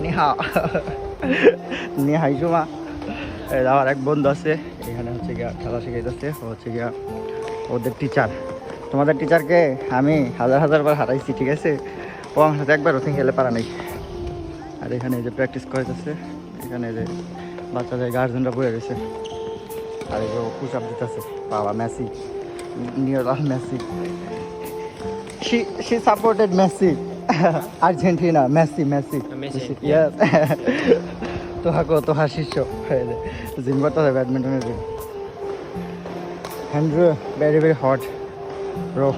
নিহা নিহাই জুমা। আমার এক বন্ধু আছে এখানে হচ্ছে গিয়া খেলা শিখাইতেছে, হচ্ছে গিয়া ওদের টিচার। তোমাদের টিচারকে আমি হাজার বার হারাইছি, ঠিক আছে? ও আমার সাথে একবার ওখানে খেলে পারা নেই। আর এখানে যে প্র্যাকটিস করাইতেছে, এখানে যে বাচ্চাদের গার্জেনরা বয়ে গেছে, আর এগুলো পুশ আপ দিতেছে। বাবা Messi, neural Messi, she supported Messi. Argentina, Messi. Messi, Yes. তোহার শিষ্য জিম করতে হবে ব্যাডমিন্টনের জিম। হ্যান্ড্রু ভেরি হট ব্রো।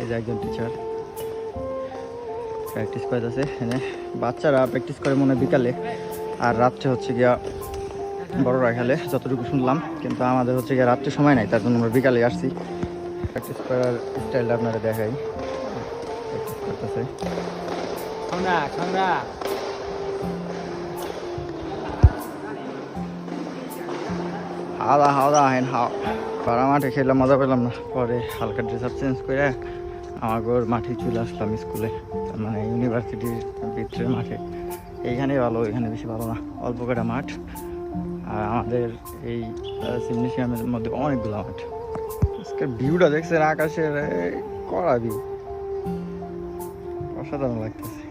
এই যে একজন টিচার প্র্যাকটিস করতেছে এখানে। বাচ্চারা প্র্যাকটিস করে মনে বিকালে, আর রাত্রে হচ্ছে গিয়া বড়রা খেলে যতটুকু শুনলাম। কিন্তু আমাদের হচ্ছে গিয়ে রাত্রে সময় নাই, তার জন্য আমরা বিকালে আসছি। প্র্যাকটিস করার স্টাইলটা আপনারা দেখাই। প্র্যাকটিস করতেছে হাওয়া হেন পাড়া মাঠে খেলে মজা পেলাম না। পরে হালকা ড্রেস আপ চেঞ্জ করে আমাকে মাঠে চলে আসলাম স্কুলে, মানে ইউনিভার্সিটির ভিতরের মাঠে। এইখানেই ভালো, এখানে বেশি ভালো না, অল্প কটা মাঠ। আর আমাদের এই জিমনেশিয়ামের মধ্যে অনেকগুলো মাঠ। আজকের ভিউটা দেখছেন আকাশের, কড়া ভিউ, অসাধারণ লাগতেছে।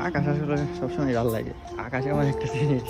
আকাশ আসলে সবসময় ভালো লাগে। আকাশে আমার একটা জিনিস